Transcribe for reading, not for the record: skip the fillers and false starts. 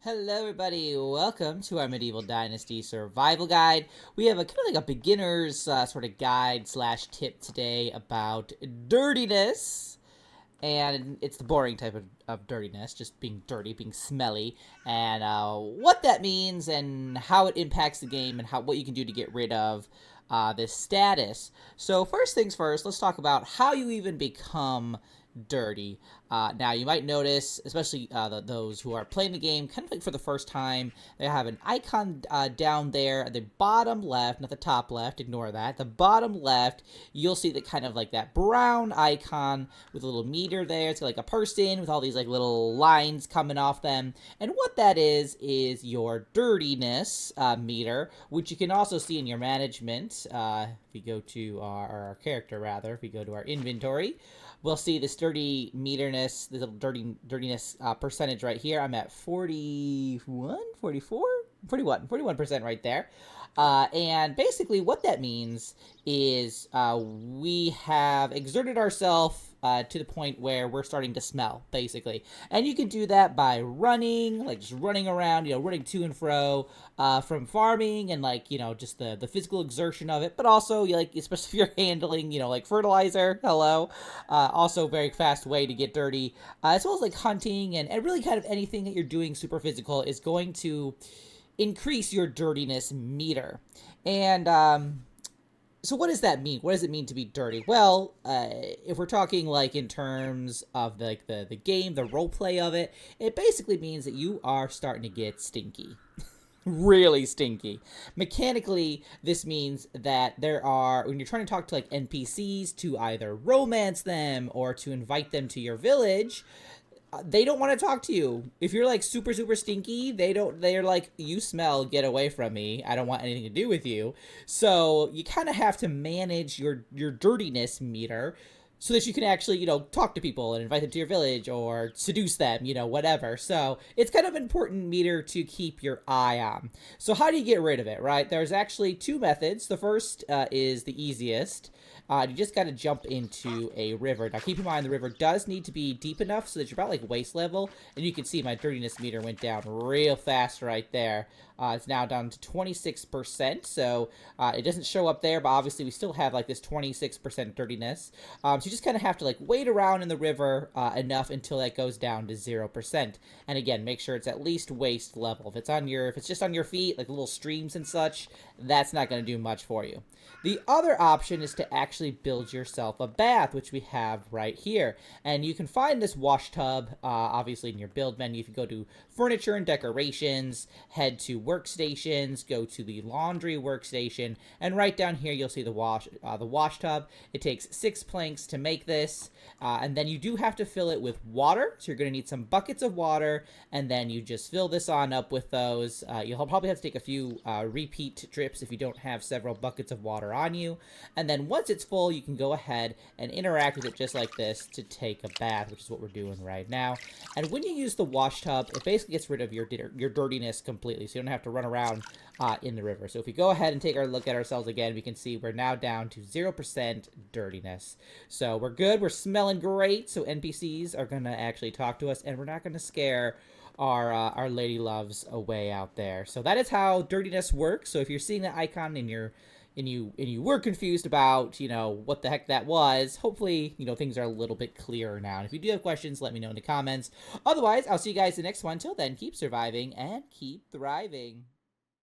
Hello everybody, welcome to our Medieval Dynasty survival guide. We have a kind of like a beginner's sort of guide slash tip today about dirtiness. And it's the boring type of dirtiness, just being dirty, being smelly, and what that means and how it impacts the game and what you can do to get rid of this status. So first things first, let's talk about how you even become dirty. Now you might notice, especially those who are playing the game kind of like for the first time, they have an icon down there at the bottom left, not the top left, ignore that. The bottom left, you'll see that kind of like that brown icon with a little meter there. It's like a person with all these like little lines coming off them. And what that is your dirtiness meter, which you can also see in your management. If we go to our character rather, if we go to our inventory, we'll see this dirty meterness, this little dirtiness percentage right here. I'm at 41% right there. And basically what that means is we have exerted ourselves to the point where we're starting to smell, basically. And you can do that by running, like just running around, running to and fro from farming and like, just the physical exertion of it. But also, like, especially if you're handling, like fertilizer, also very fast way to get dirty. As well as like hunting and really kind of anything that you're doing super physical is going to increase your dirtiness meter. And so what does that mean? What does it mean to be dirty? Well, if we're talking like in terms of like the game, the role play of it, it basically means that you are starting to get stinky. Really stinky. Mechanically, this means that when you're trying to talk to like NPCs to either romance them or to invite them to your village, they don't want to talk to you. If you're like super stinky, they're like, you smell, get away from me. I don't want anything to do with you. So you kind of have to manage your dirtiness meter so that you can actually, talk to people and invite them to your village or seduce them, whatever. So it's kind of an important meter to keep your eye on. So how do you get rid of it, right? There's actually two methods. The first is the easiest. You just got to jump into a river. Now, keep in mind, the river does need to be deep enough so that you're about like waist level. And you can see my dirtiness meter went down real fast right there. It's now down to 26%. So it doesn't show up there, but obviously we still have like this 26% dirtiness. So you just kind of have to like wait around in the river enough until that goes down to 0%. And again, make sure it's at least waist level. If it's just on your feet, like little streams and such, that's not going to do much for you. The other option is to actually build yourself a bath, which we have right here. And you can find this wash tub, obviously, in your build menu. If you go to Furniture and Decorations, head to Workstations, go to the Laundry workstation, and right down here you'll see the wash tub. It takes 6 planks to make this, and then you do have to fill it with water. So you're going to need some buckets of water, and then you just fill this on up with those. You'll probably have to take a few repeat trips if you don't have several buckets of water on you. And then once it's full, you can go ahead and interact with it just like this to take a bath, which is what we're doing right now. And when you use the wash tub, it basically gets rid of your dirtiness completely, so you don't have to run around in the river. So if we go ahead and take a look at ourselves again, we can see we're now down to 0% dirtiness. So we're good. We're smelling great. So NPCs are going to actually talk to us, and we're not going to scare our lady loves away out there. So that is how dirtiness works. So if you're seeing that icon and you were confused about, what the heck that was, hopefully, things are a little bit clearer now. And if you do have questions, let me know in the comments. Otherwise, I'll see you guys in the next one. Till then, keep surviving and keep thriving.